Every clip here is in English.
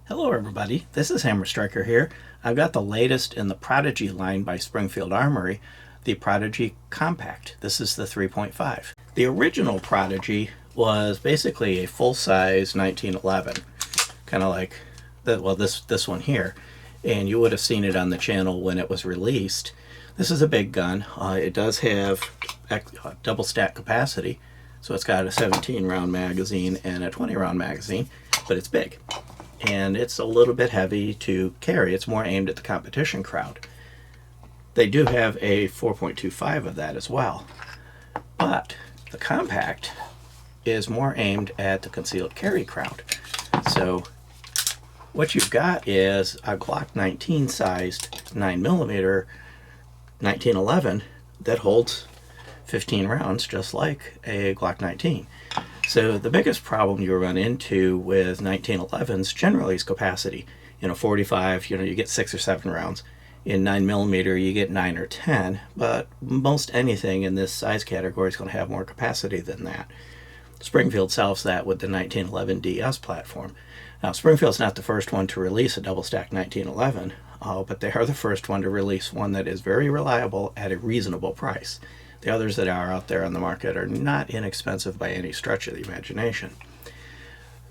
Hello everybody, this is Hammer Striker here. I've got the latest in the Prodigy line by Springfield Armory, the Prodigy Compact. This is the 3.5. The original Prodigy was basically a full-size 1911, kind of like this one here, and you would have seen it on the channel when it was released. This is a big gun. It does have double stack capacity, so it's got a 17 round magazine and a 20 round magazine, but it's big. And it's a little bit heavy to carry. It's more aimed at the competition crowd. They do have a 4.25 of that as well. But the compact is more aimed at the concealed carry crowd. So what you've got is a Glock 19 sized 9mm 1911 that holds 15 rounds just like a Glock 19. So the biggest problem you run into with 1911s generally is capacity. In a 45, you get 6 or 7 rounds. In 9mm, you get 9 or 10, but most anything in this size category is going to have more capacity than that. Springfield solves that with the 1911 DS platform. Now, Springfield's not the first one to release a double stack 1911, but they are the first one to release one that is very reliable at a reasonable price. The others that are out there on the market are not inexpensive by any stretch of the imagination.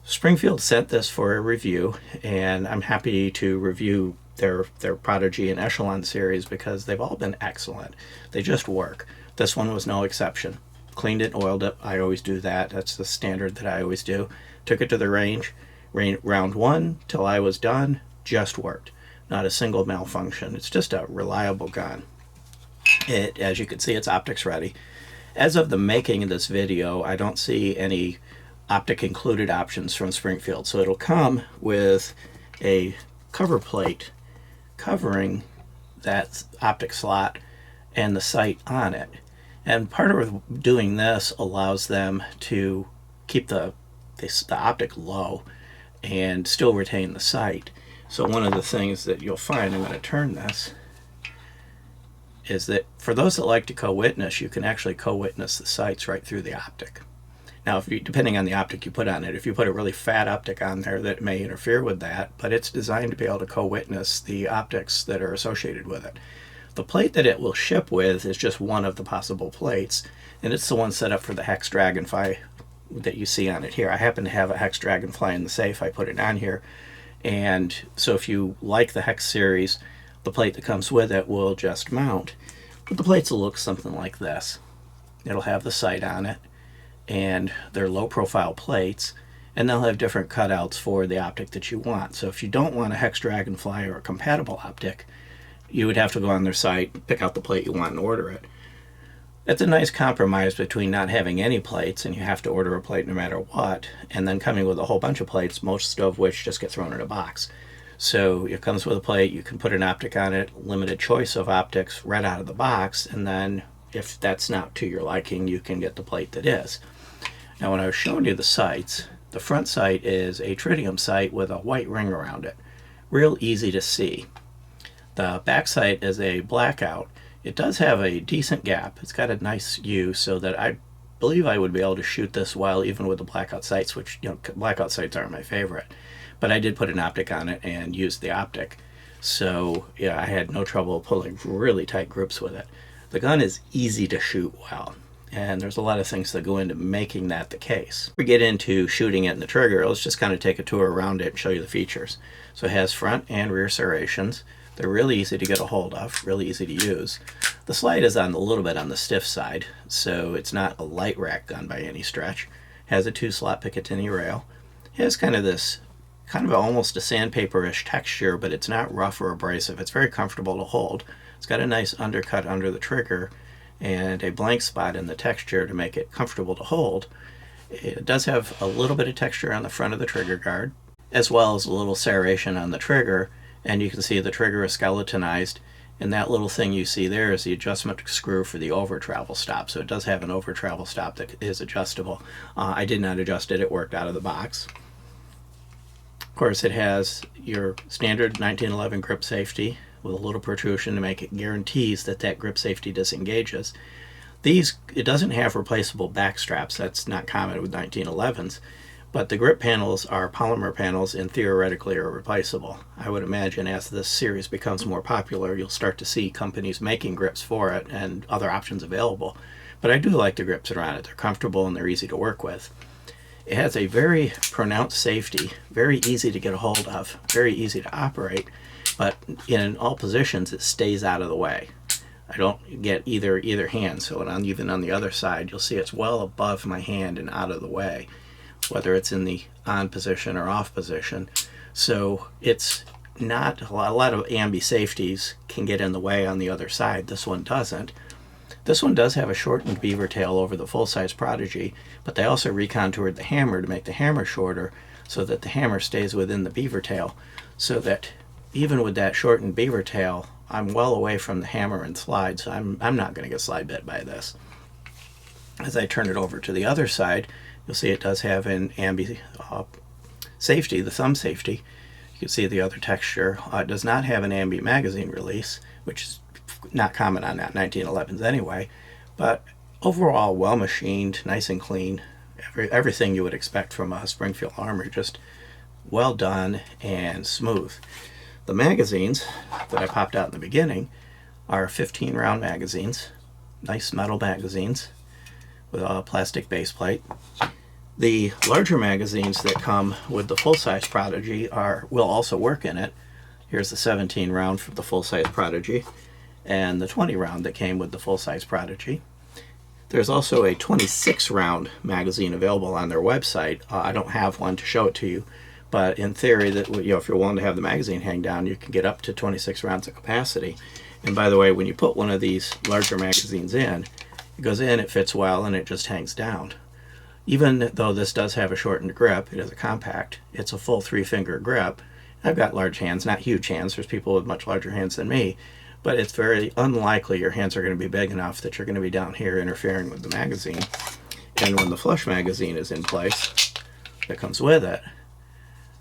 Springfield sent this for a review, and I'm happy to review their Prodigy and Echelon series because they've all been excellent. They just work. This one was no exception. Cleaned it, oiled it. I always do that. That's the standard that I always do. Took it to the range. Round 1 till I was done, just worked. Not a single malfunction. It's just a reliable gun. As you can see, it's optics ready. As of the making of this video, I don't see any optic included options from Springfield. So it'll come with a cover plate covering that optic slot and the sight on it. And part of doing this allows them to keep the optic low and still retain the sight. So one of the things that you'll find, I'm going to turn this, is that for those that like to co-witness, you can actually co-witness the sights right through the optic. Now, depending on the optic you put on it, if you put a really fat optic on there, that may interfere with that, but it's designed to be able to co-witness the optics that are associated with it. The plate that it will ship with is just one of the possible plates, and it's the one set up for the Hex Dragonfly that you see on it here. I happen to have a Hex Dragonfly in the safe. I put it on here, and so if you like the Hex series, the plate that comes with it will just mount. But the plates will look something like this. It'll have the sight on it, and they're low profile plates, and they'll have different cutouts for the optic that you want. So if you don't want a Hex Dragonfly or a compatible optic, you would have to go on their site, pick out the plate you want, and order it. It's a nice compromise between not having any plates, and you have to order a plate no matter what, and then coming with a whole bunch of plates, most of which just get thrown in a box. So it comes with a plate, you can put an optic on it, limited choice of optics right out of the box, and then if that's not to your liking, you can get the plate that is. Now when I was showing you the sights, the front sight is a tritium sight with a white ring around it. Real easy to see. The back sight is a blackout. It does have a decent gap. It's got a nice U so that I believe I would be able to shoot this well even with the blackout sights, which, blackout sights aren't my favorite. But I did put an optic on it and used the optic. So yeah, I had no trouble pulling really tight groups with it. The gun is easy to shoot well, and there's a lot of things that go into making that the case. Before we get into shooting it in the trigger, let's just kind of take a tour around it and show you the features. So it has front and rear serrations. They're really easy to get a hold of, really easy to use. The slide is on a little bit on the stiff side, so it's not a light rack gun by any stretch. It has a 2-slot Picatinny rail. It has kind of almost a sandpaper-ish texture, but it's not rough or abrasive. It's very comfortable to hold. It's got a nice undercut under the trigger and a blank spot in the texture to make it comfortable to hold. It does have a little bit of texture on the front of the trigger guard, as well as a little serration on the trigger, and you can see the trigger is skeletonized, and that little thing you see there is the adjustment screw for the over travel stop. So it does have an over travel stop that is adjustable. I did not adjust it, it worked out of the box. Of course, it has your standard 1911 grip safety with a little protrusion to make it guarantees that grip safety disengages. It doesn't have replaceable back straps. That's not common with 1911s, But the grip panels are polymer panels and theoretically are replaceable. I would imagine as this series becomes more popular, you'll start to see companies making grips for it and other options available. But I do like the grips around it. They're comfortable and they're easy to work with. It has a very pronounced safety, very easy to get a hold of, very easy to operate, but in all positions it stays out of the way. I don't get either hand, so even on the other side, you'll see it's well above my hand and out of the way, whether it's in the on position or off position. So it's not a lot of ambi safeties can get in the way on the other side. This one doesn't. This one does have a shortened beaver tail over the full-size Prodigy, but they also recontoured the hammer to make the hammer shorter so that the hammer stays within the beaver tail, so that even with that shortened beaver tail, I'm well away from the hammer and slide, so I'm not going to get slide bit by this. As I turn it over to the other side, you'll see it does have an ambi safety, the thumb safety. You can see the other texture. It does not have an ambi magazine release, which is not common on that 1911s anyway, but overall well machined, nice and clean, everything you would expect from a Springfield Armory, just well done and smooth. The magazines that I popped out in the beginning are 15 round magazines, nice metal magazines with a plastic base plate. The larger magazines that come with the full-size Prodigy will also work in it. Here's the 17 round for the full-size Prodigy, and the 20 round that came with the full-size Prodigy. There's also a 26 round magazine available on their website. I don't have one to show it to you, but in theory, that if you're willing to have the magazine hang down, you can get up to 26 rounds of capacity. And by the way, when you put one of these larger magazines in, it goes in, it fits well, and it just hangs down. Even though this does have a shortened grip, it is a compact, it's a full 3-finger grip. I've got large hands, not huge hands. There's people with much larger hands than me, but it's very unlikely your hands are going to be big enough that you're going to be down here interfering with the magazine. And when the flush magazine is in place that comes with it,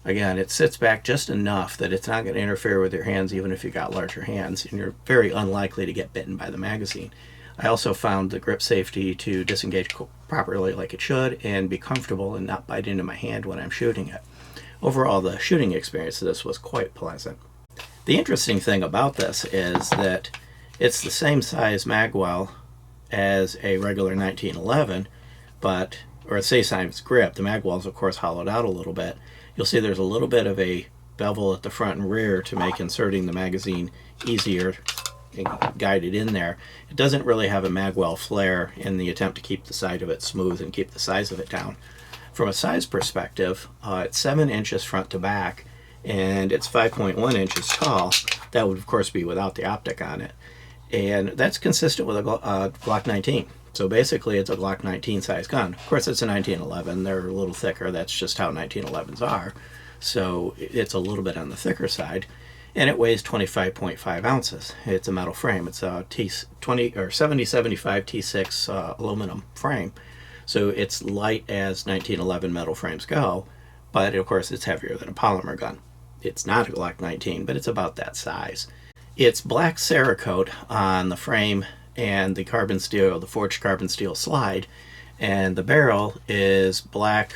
again, it sits back just enough that it's not going to interfere with your hands even if you got larger hands, and you're very unlikely to get bitten by the magazine. I also found the grip safety to disengage properly like it should and be comfortable and not bite into my hand when I'm shooting it. Overall, the shooting experience of this was quite pleasant. The interesting thing about this is that it's the same size magwell as a regular 1911, or the same size grip. The magwell is of course hollowed out a little bit. You'll see there's a little bit of a bevel at the front and rear to make inserting the magazine easier and guide it in there. It doesn't really have a magwell flare in the attempt to keep the side of it smooth and keep the size of it down. From a size perspective, it's 7 inches front to back, and it's 5.1 inches tall. That would of course be without the optic on it, and that's consistent with a Glock 19. So basically it's a Glock 19 size gun. Of course it's a 1911, they're a little thicker, that's just how 1911s are, so it's a little bit on the thicker side, and it weighs 25.5 ounces. It's a metal frame. It's a 7075 T6 aluminum frame, so it's light as 1911 metal frames go, but of course it's heavier than a polymer gun. It's not a Glock 19, but it's about that size. It's black Cerakote on the frame and the carbon steel, the forged carbon steel slide, and the barrel is black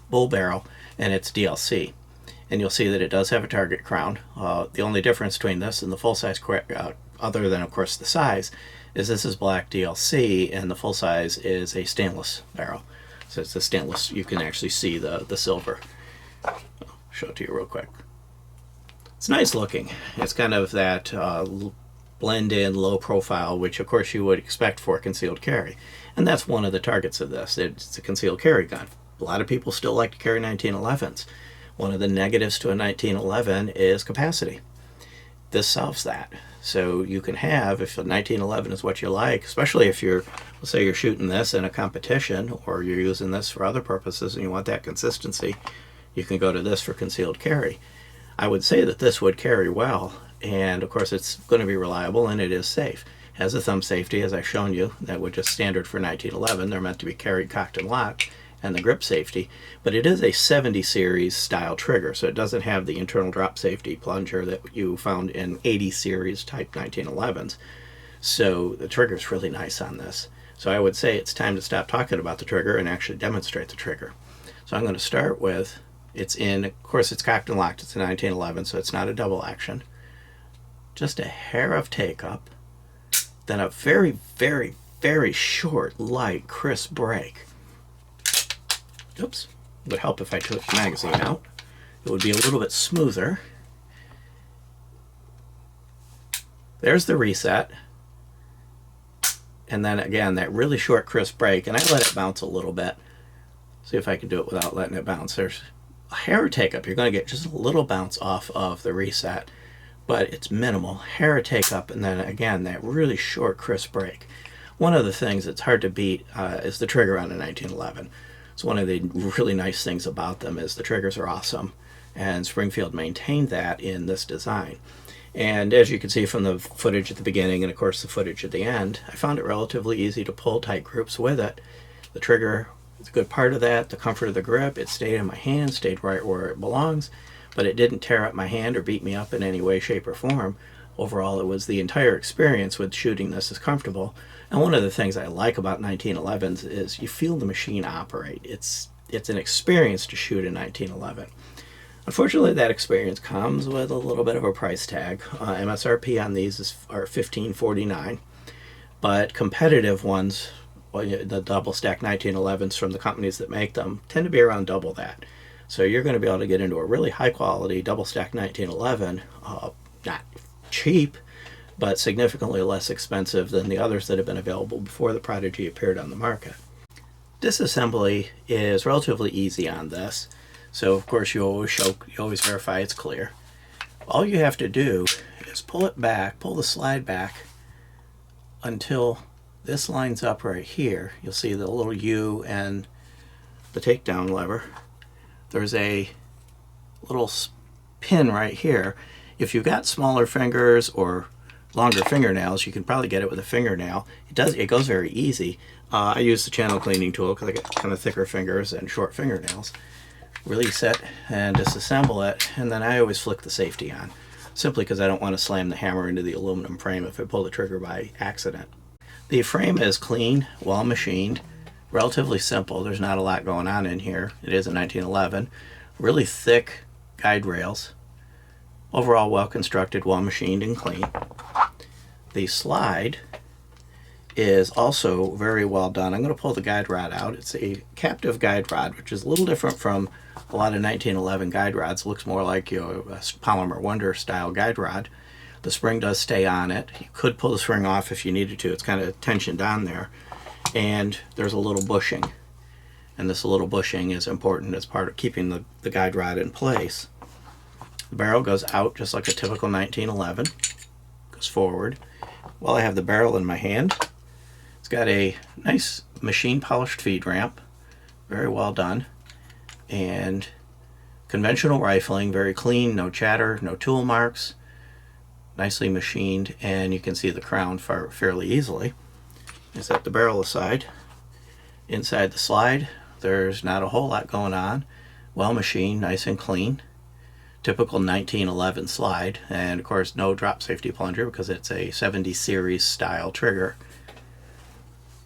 bull barrel, and it's DLC. And you'll see that it does have a target crown. The only difference between this and the full-size, other than of course the size, is this is black DLC and the full-size is a stainless barrel. So it's a stainless, you can actually see the silver. I'll show it to you real quick. It's nice looking. It's kind of that blend-in, low profile, which of course you would expect for concealed carry. And that's one of the targets of this. It's a concealed carry gun. A lot of people still like to carry 1911s. One of the negatives to a 1911 is capacity. This solves that. So you can have, if a 1911 is what you like, especially if let's say you're shooting this in a competition or you're using this for other purposes and you want that consistency, you can go to this for concealed carry. I would say that this would carry well, and of course it's going to be reliable and it is safe. It has a thumb safety, as I've shown you, that would just standard for 1911. They're meant to be carried cocked and locked, and the grip safety, but it is a 70 series style trigger, so it doesn't have the internal drop safety plunger that you found in 80 series type 1911s. So the trigger's really nice on this. So I would say it's time to stop talking about the trigger and actually demonstrate the trigger. So I'm going to start with, of course it's cocked and locked, it's a 1911, so it's not a double action. Just a hair of take up, then a very, very, very short, light, crisp break. Oops, it would help if I took the magazine out. It would be a little bit smoother. There's the reset. And then again, that really short, crisp break, and I let it bounce a little bit. See if I can do it without letting it bounce. There's a hair take up. You're going to get just a little bounce off of the reset, but it's minimal. Hair take up, and then again, that really short, crisp break. One of the things that's hard to beat is the trigger on a 1911. So one of the really nice things about them is the triggers are awesome, and Springfield maintained that in this design. And as you can see from the footage at the beginning and of course the footage at the end, I found it relatively easy to pull tight groups with it. The trigger is a good part of that, the comfort of the grip. It stayed in my hand, stayed right where it belongs, but it didn't tear up my hand or beat me up in any way, shape, or form. Overall, it was the entire experience with shooting this is comfortable. And one of the things I like about 1911s is you feel the machine operate. It's an experience to shoot a 1911. Unfortunately, that experience comes with a little bit of a price tag. MSRP on these are $15.49, but competitive ones, well, the double stack 1911s from the companies that make them, tend to be around double that. So you're going to be able to get into a really high quality double stack 1911, not cheap, but significantly less expensive than the others that have been available before the Prodigy appeared on the market. Disassembly is relatively easy on this. So of course you always verify it's clear. All you have to do is pull it back, pull the slide back until this lines up right here. You'll see the little U and the takedown lever. There's a little pin right here. If you've got smaller fingers or longer fingernails, you can probably get it with a fingernail. It goes very easy. I use the channel cleaning tool because I get kind of thicker fingers and short fingernails. Release it and disassemble it, and then I always flick the safety on, simply because I don't want to slam the hammer into the aluminum frame if I pull the trigger by accident. The frame is clean, well machined, relatively simple. There's not a lot going on in here. It is a 1911. Really thick guide rails. Overall well constructed, well machined, and clean. The slide is also very well done. I'm going to pull the guide rod out. It's a captive guide rod, which is a little different from a lot of 1911 guide rods. It looks more like a Polymer Wonder style guide rod. The spring does stay on it. You could pull the spring off if you needed to. It's kind of tensioned on there. And there's a little bushing. And this little bushing is important as part of keeping the guide rod in place. The barrel goes out just like a typical 1911. Goes forward. While I have the barrel in my hand, it's got a nice machine polished feed ramp. Very well done. And conventional rifling, very clean, no chatter, no tool marks, nicely machined, and you can see the crown fairly easily. I set the barrel aside. Inside the slide, there's not a whole lot going on. Well machined, nice and clean. Typical 1911 slide, and of course no drop safety plunger because it's a 70 series style trigger.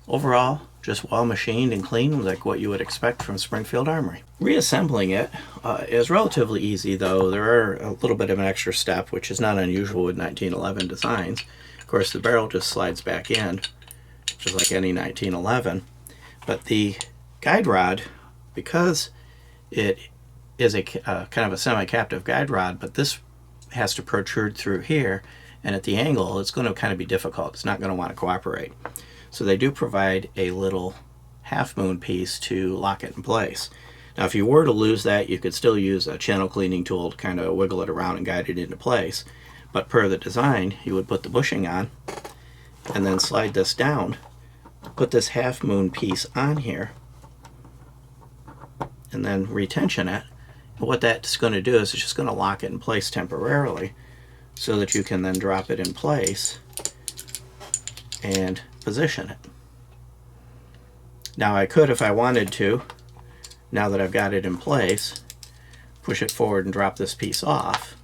Overall, just well machined and clean, like what you would expect from Springfield Armory. Reassembling it is relatively easy, though there are a little bit of an extra step, which is not unusual with 1911 designs. Of course, the barrel just slides back in, just like any 1911. But the guide rod, because it is a kind of a semi-captive guide rod, but this has to protrude through here, and at the angle, it's going to kind of be difficult. It's not going to want to cooperate. So they do provide a little half moon piece to lock it in place. Now if you were to lose that, you could still use a channel cleaning tool to kind of wiggle it around and guide it into place. But per the design, you would put the bushing on and then slide this down, put this half moon piece on here, and then retension it. And what that's going to do is it's just going to lock it in place temporarily so that you can then drop it in place and position it. Now I could, if I wanted to, now that I've got it in place, push it forward and drop this piece off.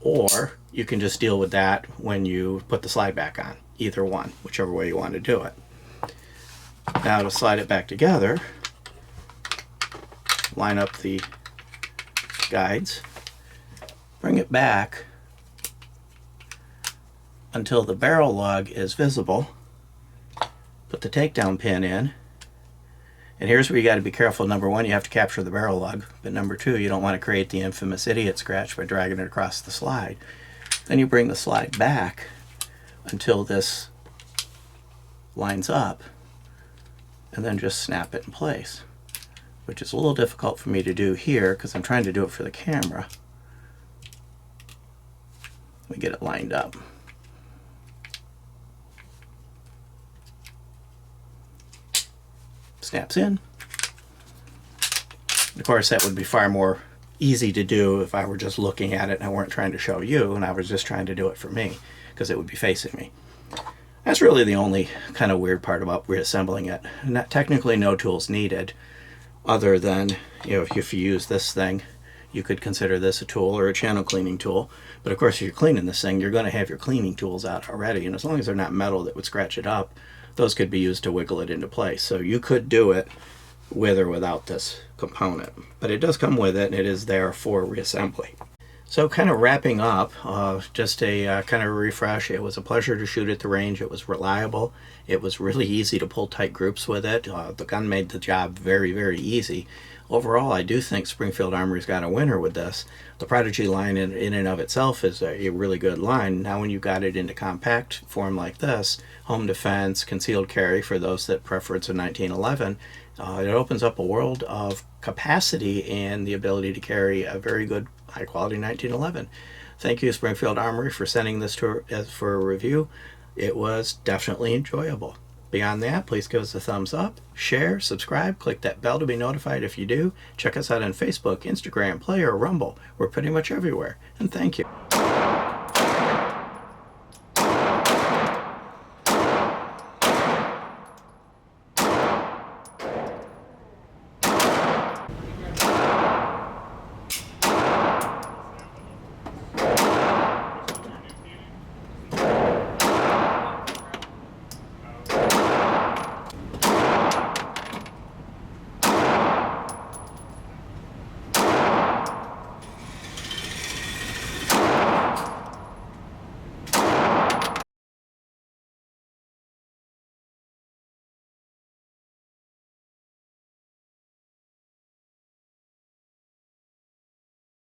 Or you can just deal with that when you put the slide back on. Either one, whichever way you want to do it. Now to slide it back together, line up the guides, bring it back until the barrel lug is visible, put the takedown pin in, and here's where you got to be careful. Number one, you have to capture the barrel lug, but number two, you don't want to create the infamous idiot scratch by dragging it across the slide. Then you bring the slide back until this lines up, and then just snap it in place, which is a little difficult for me to do here because I'm trying to do it for the camera. We get it lined up. Snaps in. Of course, that would be far more easy to do if I were just looking at it and I weren't trying to show you and I was just trying to do it for me, because it would be facing me. That's really the only kind of weird part about reassembling it. Not technically no tools needed, other than, you know, if you use this thing, you could consider this a tool or a channel cleaning tool. But of course, if you're cleaning this thing, you're going to have your cleaning tools out already, and as long as they're not metal that would scratch it up, those could be used to wiggle it into place. So you could do it with or without this component, but it does come with it, and it is there for reassembly. So kind of wrapping up, just a kind of a refresh. It was a pleasure to shoot at the range. It was reliable. It was really easy to pull tight groups with it. The gun made the job very, very easy. Overall, I do think Springfield Armory's got a winner with this. The Prodigy line in and of itself is a really good line. Now when you got it into compact form like this, home defense, concealed carry for those that preference of 1911, it opens up a world of capacity and the ability to carry a very good high quality 1911. Thank you, Springfield Armory, for sending this to us for a review. It was definitely enjoyable. Beyond that, please give us a thumbs up, share, subscribe, click that bell to be notified if you do. Check us out on Facebook, Instagram, Play, or Rumble. We're pretty much everywhere. And thank you.